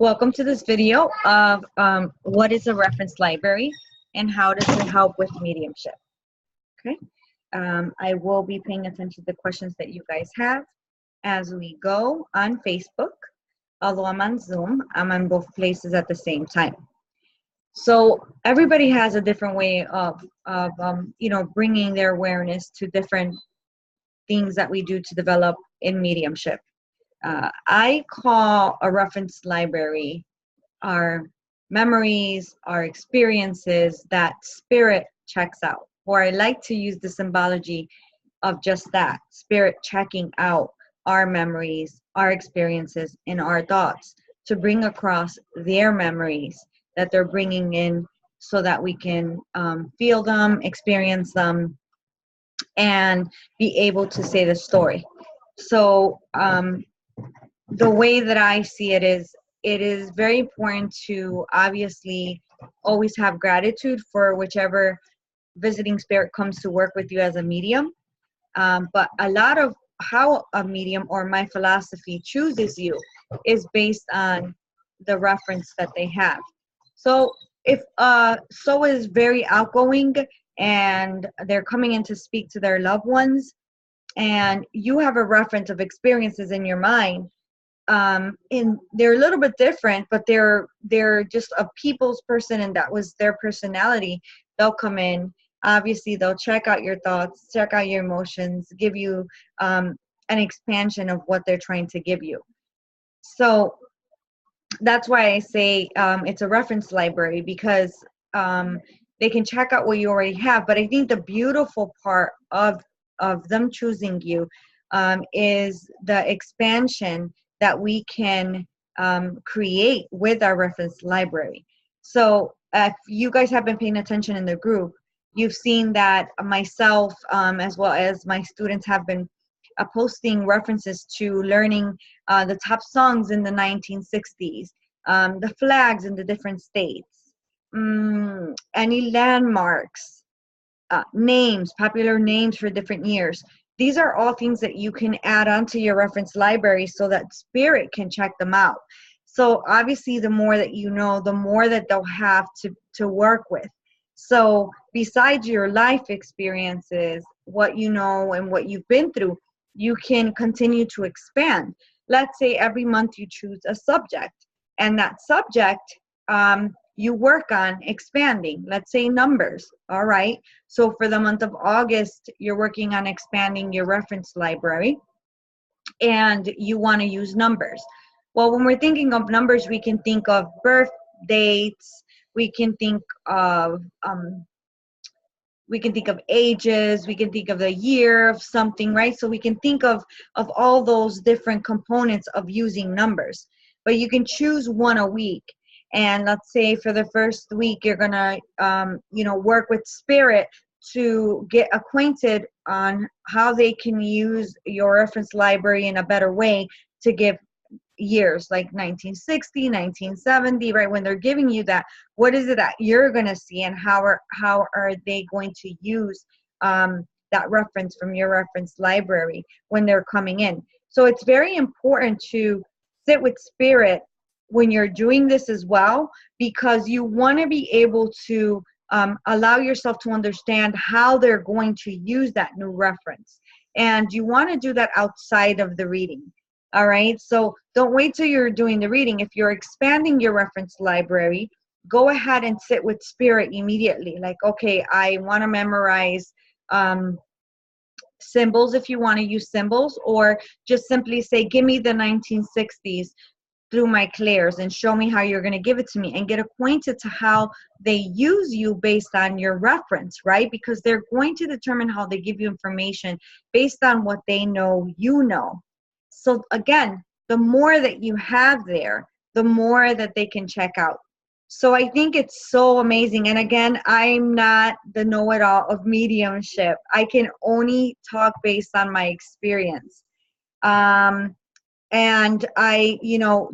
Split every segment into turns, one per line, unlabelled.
Welcome to this video of what is a reference library and how does it help with mediumship. Okay, I will be paying attention to the questions that you guys have as we go on Facebook. Although I'm on Zoom, I'm on both places at the same time. So everybody has a different way of bringing their awareness to different things that we do to develop in mediumship. I call a reference library our memories, our experiences that spirit checks out. Or I like to use the symbology of just that, spirit checking out our memories, our experiences, and our thoughts to bring across their memories that they're bringing in so that we can feel them, experience them, and be able to say the story. So the way that I see it is very important to obviously always have gratitude for whichever visiting spirit comes to work with you as a medium. But a lot of how a medium or my philosophy chooses you is based on the reference that they have. So if soul is very outgoing and they're coming in to speak to their loved ones, and you have a reference of experiences in your mind, and they're a little bit different, but they're just a people's person and that was their personality. They'll come in, obviously they'll check out your thoughts, check out your emotions, give you an expansion of what they're trying to give you. So that's why I say it's a reference library, because they can check out what you already have. But I think the beautiful part of them choosing you is the expansion that we can create with our reference library. So if you guys have been paying attention in the group, you've seen that myself as well as my students have been posting references to learning the top songs in the 1960s, the flags in the different states, any landmarks, names, popular names for different years. These are all things that you can add onto your reference library so that spirit can check them out. So obviously the more that you know, the more that they'll have to work with. So besides your life experiences, what you know and what you've been through, you can continue to expand. Let's say every month you choose a subject, and that subject you work on expanding, let's say numbers. All right. So for the month of August, you're working on expanding your reference library and you want to use numbers. Well, when we're thinking of numbers, we can think of birth dates, we can think of ages, we can think of the year of something, right? So we can think of all those different components of using numbers, but you can choose one a week. And let's say for the first week, you're going to, work with spirit to get acquainted on how they can use your reference library in a better way to give years like 1960, 1970, right? When they're giving you that, what is it that you're going to see, and how are they going to use that reference from your reference library when they're coming in? So it's very important to sit with spirit when you're doing this as well, because you want to be able to allow yourself to understand how they're going to use that new reference. And you want to do that outside of the reading. All right. So don't wait till you're doing the reading. If you're expanding your reference library, go ahead and sit with spirit immediately. Like, okay, I want to memorize symbols, if you want to use symbols, or just simply say, give me the 1960s through my clairs and show me how you're going to give it to me, and get acquainted to how they use you based on your reference, right? Because they're going to determine how they give you information based on what they know you know. So again, the more that you have there, the more that they can check out. So I think it's so amazing. And again, I'm not the know-it-all of mediumship. I can only talk based on my experience. And I,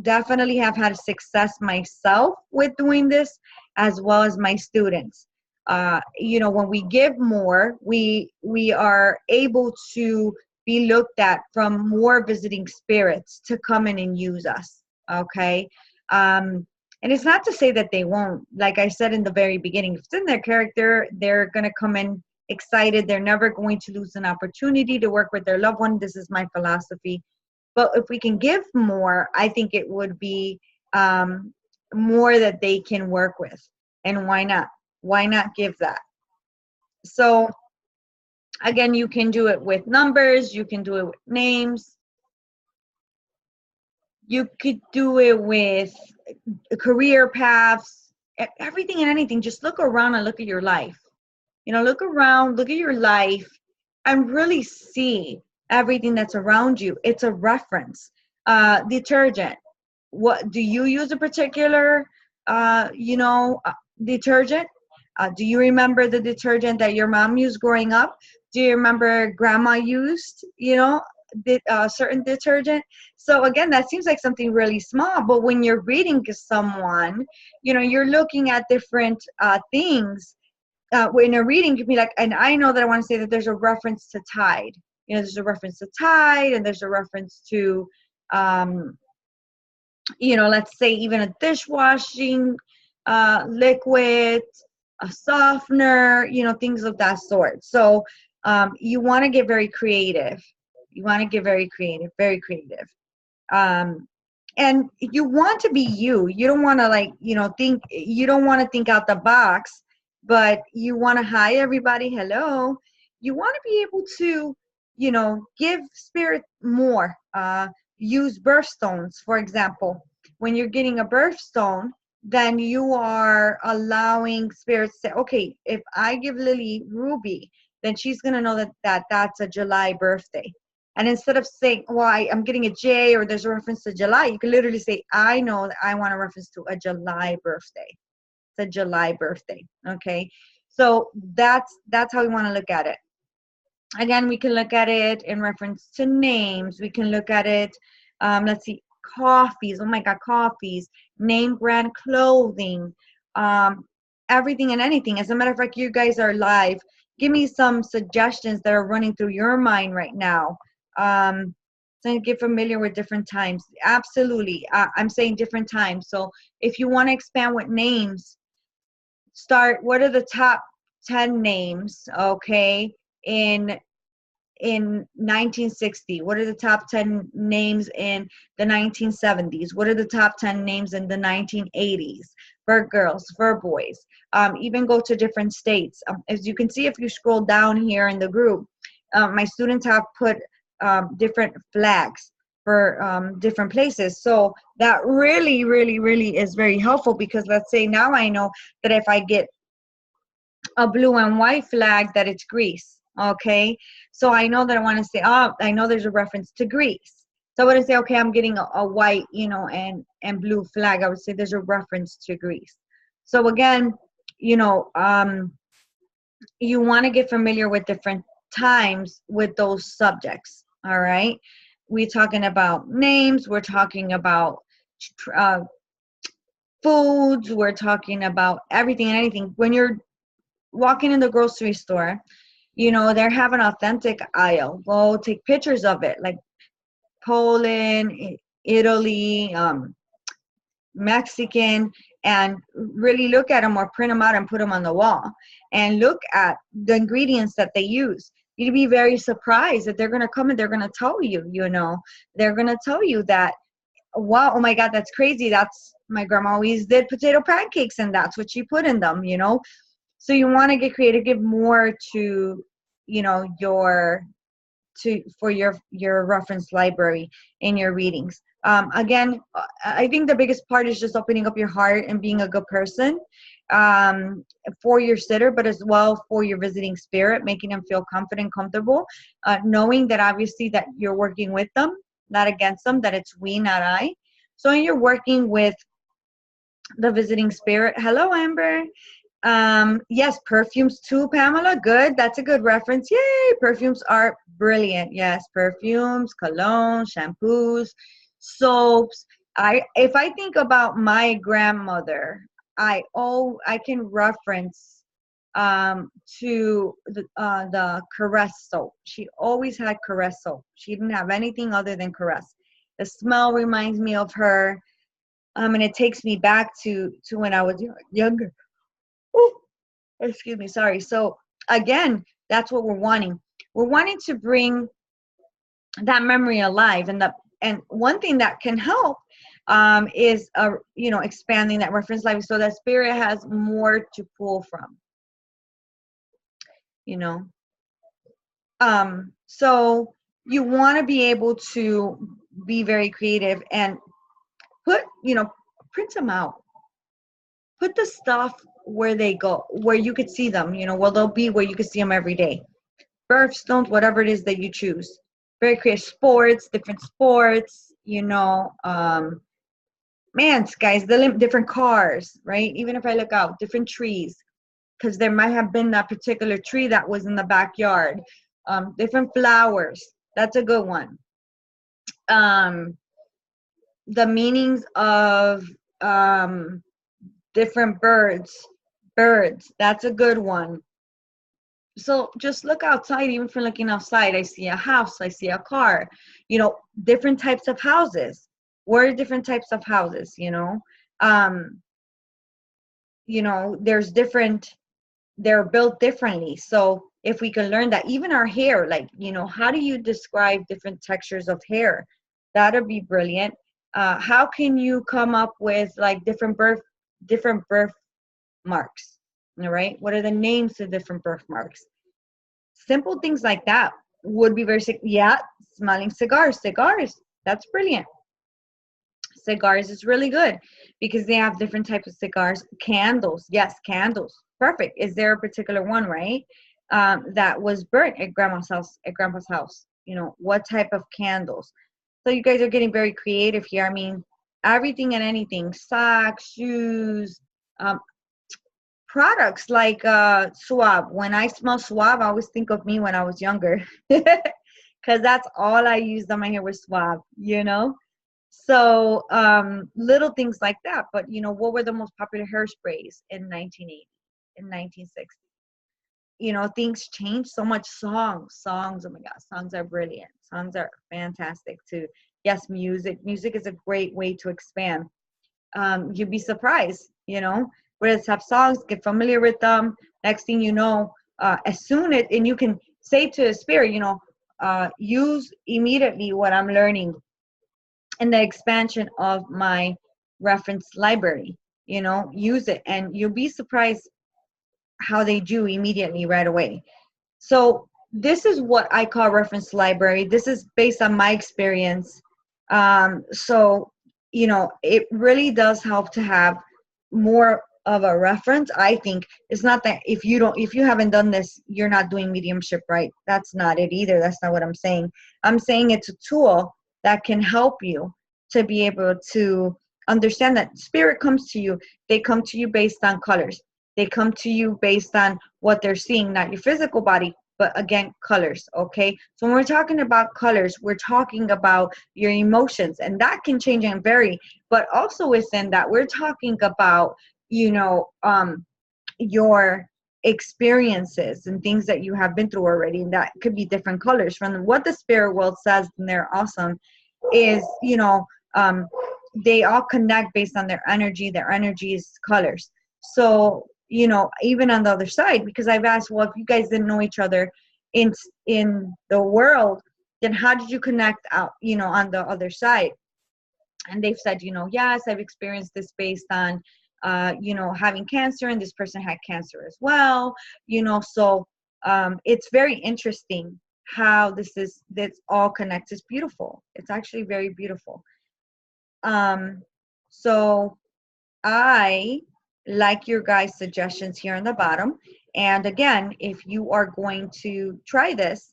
definitely have had success myself with doing this, as well as my students. When we give more, we are able to be looked at from more visiting spirits to come in and use us. Okay. And it's not to say that they won't. Like I said in the very beginning, if it's in their character, they're going to come in excited. They're never going to lose an opportunity to work with their loved one. This is my philosophy. But if we can give more, I think it would be more that they can work with. And why not? Why not give that? So again, you can do it with numbers. You can do it with names. You could do it with career paths, everything and anything. Just look around and look at your life. Look around, look at your life, and really see everything that's around you. It's a reference. Detergent. What do you use a particular, detergent? Do you remember the detergent that your mom used growing up? Do you remember grandma used, certain detergent? So again, that seems like something really small, but when you're reading to someone, you're looking at different things. When a reading, you can be like, and I know that I want to say that there's a reference to Tide. There's a reference to Tide, and there's a reference to, let's say even a dishwashing liquid, a softener, things of that sort. So you want to get very creative. You want to get very creative, very creative. And you want to be you. You don't want to think, you don't want to think out the box, but you want to, hi everybody, hello. You want to be able to, give spirit more. Use birthstones, for example. When you're getting a birthstone, then you are allowing spirit to say, okay, if I give Lily Ruby, then she's going to know that that's a July birthday. And instead of saying, well, I'm getting a J, or there's a reference to July, you can literally say, I know that I want a reference to a July birthday. It's a July birthday, okay? So that's how we want to look at it. Again, we can look at it in reference to names. We can look at it, let's see, coffees. Oh my God, coffees. Name brand clothing. Everything and anything. As a matter of fact, you guys are live. Give me some suggestions that are running through your mind right now. So get familiar with different times. Absolutely. I'm saying different times. So if you want to expand with names, start, what are the top 10 names, okay, in 1960? What are the top 10 names in the 1970s? What are the top 10 names in the 1980s for girls, for boys? Even go to different states. As you can see, if you scroll down here in the group, my students have put different flags for different places. So that really, really, really is very helpful, because let's say now I know that if I get a blue and white flag, that it's Greece. Okay, so I know that I want to say, I know there's a reference to Greece. So I would say, okay, I'm getting a white, and blue flag. I would say there's a reference to Greece. So again, you want to get familiar with different times with those subjects. All right, we're talking about names. We're talking about foods. We're talking about everything and anything. When you're walking in the grocery store, they have an authentic aisle. Go take pictures of it, like Poland, Italy, Mexican, and really look at them or print them out and put them on the wall. And look at the ingredients that they use. You'd be very surprised that they're going to come and they're going to tell you, they're going to tell you that, wow, oh my God, that's crazy. That's, my grandma always did potato pancakes and that's what she put in them, So you want to get creative, give more to, for your reference library in your readings. Again, I think the biggest part is just opening up your heart and being a good person for your sitter, but as well for your visiting spirit, making them feel confident, comfortable, knowing that obviously that you're working with them, not against them, that it's we, not I. So you're working with the visiting spirit. Hello, Amber. Yes, perfumes too, Pamela. Good. That's a good reference. Yay, perfumes are brilliant. Yes, perfumes, cologne, shampoos, soaps. If I think about my grandmother, I can reference to the Caress soap. She always had Caress soap. She didn't have anything other than Caress. The smell reminds me of her. And it takes me back to when I was younger. Oh, excuse me, sorry. So again, that's what we're wanting. We're wanting to bring that memory alive, and one thing that can help is expanding that reference library so that spirit has more to pull from. You know, so you want to be able to be very creative and print them out. Put the stuff where they go, where you could see them. Where they'll be, where you could see them every day. Birthstones, whatever it is that you choose. Very creative. Sports, different sports. Man, guys, different cars, right? Even if I look out, different trees, because there might have been that particular tree that was in the backyard. Different flowers. That's a good one. The meanings of different birds. That's a good one. So just look outside. Even from looking outside, I see a house, I see a car, different types of houses. What are different types of houses? There's different, they're built differently. So if we can learn that, even our hair, like, how do you describe different textures of hair? That'd be brilliant. How can you come up with like different birth marks? All right. What are the names of different birthmarks? Simple things like that would be very sick. Yeah, smelling cigars. That's brilliant. Cigars is really good because they have different types of cigars. Candles. Yes, candles. Perfect. Is there a particular one, right? That was burnt at grandma's house, what type of candles? So you guys are getting very creative here. I mean, everything and anything, socks, shoes, products like Suave. When I smell Suave, I always think of me when I was younger, because that's all I used on my hair was Suave, So little things like that. But what were the most popular hairsprays in 1980, in 1960? Things change so much. Songs, oh my God, songs are brilliant. Songs are fantastic too. Yes, music is a great way to expand. You'd be surprised, let's have songs, get familiar with them. Next thing you know, and you can say to the spirit, use immediately what I'm learning in the expansion of my reference library. Use it, and you'll be surprised how they do immediately right away. So this is what I call reference library. This is based on my experience. So it really does help to have more of a reference. I think it's not that if you haven't done this, you're not doing mediumship right. That's not it either. That's not what I'm saying. I'm saying it's a tool that can help you to be able to understand that spirit comes to you. They come to you based on colors. They come to you based on what they're seeing, not your physical body, but again, colors, okay? So when we're talking about colors, we're talking about your emotions, and that can change and vary. But also within that, we're talking about, your experiences and things that you have been through already, and that could be different colors. From what the spirit world says, and they're awesome, is, they all connect based on their energy. Their energy is colors. So even on the other side, because I've asked, well, if you guys didn't know each other in the world, then how did you connect out, on the other side? And they've said, yes, I've experienced this based on, having cancer, and this person had cancer as well, so it's very interesting how this all connects. It's beautiful. It's actually very beautiful. So I like your guys' suggestions here on the bottom. And again, if you are going to try this,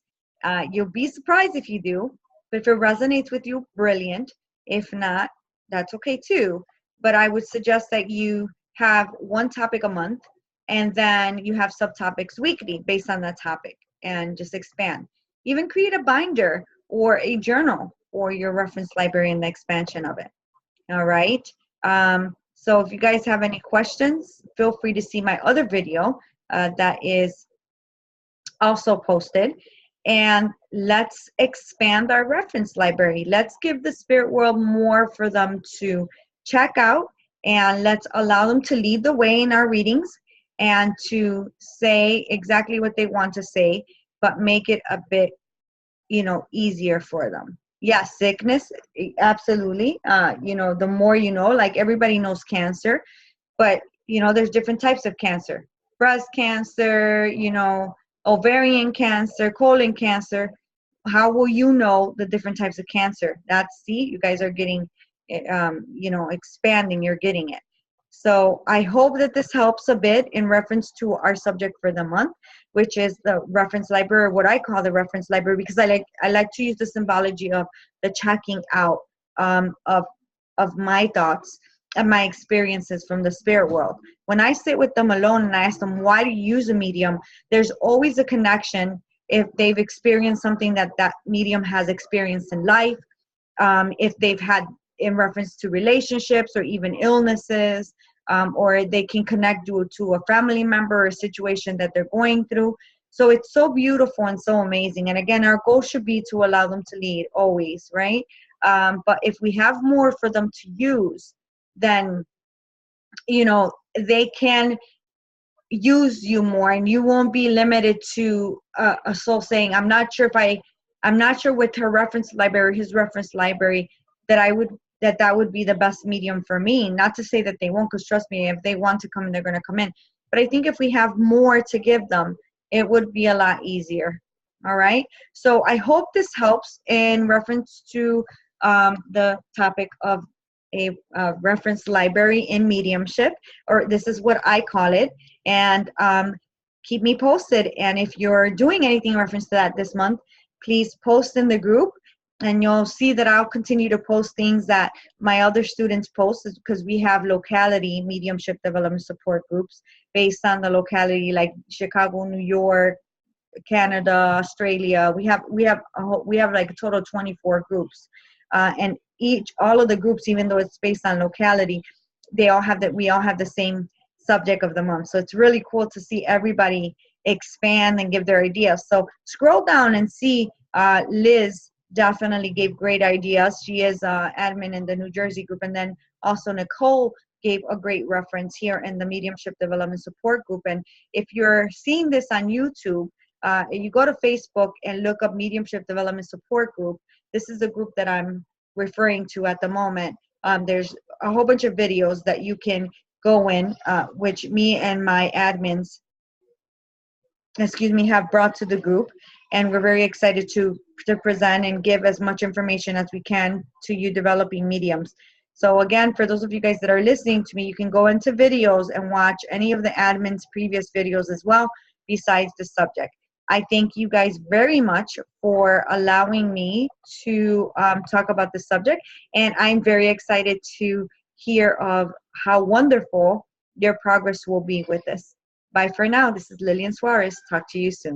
you'll be surprised if you do. But if it resonates with you, brilliant. If not, that's okay too. But I would suggest that you have one topic a month, and then you have subtopics weekly based on that topic, and just expand. Even create a binder or a journal for your reference library and the expansion of it. All right. So if you guys have any questions, feel free to see my other video that is also posted. And let's expand our reference library. Let's give the spirit world more for them to check out, and let's allow them to lead the way in our readings and to say exactly what they want to say, but make it a bit, easier for them. Yeah, sickness, absolutely. The more you know, like everybody knows cancer, but there's different types of cancer. Breast cancer, ovarian cancer, colon cancer. How will you know the different types of cancer? See, you guys are getting, expanding, you're getting it. So I hope that this helps a bit in reference to our subject for the month, which is the reference library, what I call the reference library, because I like to use the symbology of the checking out, of my thoughts and my experiences from the spirit world. When I sit with them alone and I ask them, why do you use a medium? There's always a connection if they've experienced something that medium has experienced in life, if they've had in reference to relationships or even illnesses, or they can connect to a family member or a situation that they're going through. So it's so beautiful and so amazing. And again, our goal should be to allow them to lead always, right? But if we have more for them to use, then, they can use you more, and you won't be limited to a soul saying, I'm not sure with her reference library, his reference library, that would be the best medium for me. Not to say that they won't, because trust me, if they want to come in, they're going to come in. But I think if we have more to give them, it would be a lot easier. All right. So I hope this helps in reference to the topic of a reference library in mediumship, or this is what I call it. And keep me posted. And if you're doing anything in reference to that this month, please post in the group, and you'll see that I'll continue to post things that my other students post, because we have locality mediumship development support groups based on the locality, like Chicago, New York, Canada, Australia. We have like a total of 24 groups, and all of the groups, even though it's based on locality, we all have the same subject of the month. So it's really cool to see everybody expand and give their ideas. So scroll down and see, Liz definitely gave great ideas. She is admin in the New Jersey group, and then also Nicole gave a great reference here in the Mediumship Development Support Group. And if you're seeing this on YouTube, you go to Facebook and look up Mediumship Development Support Group. This is the group that I'm referring to at the moment. There's a whole bunch of videos that you can go in, which me and my admins, have brought to the group, and we're very excited to present and give as much information as we can to you developing mediums. So again, for those of you guys that are listening to me, you can go into videos and watch any of the admins' previous videos as well, besides the subject. I thank you guys very much for allowing me to talk about this subject, and I'm very excited to hear of how wonderful your progress will be with this. Bye for now. This is Lillian Suarez. Talk to you soon.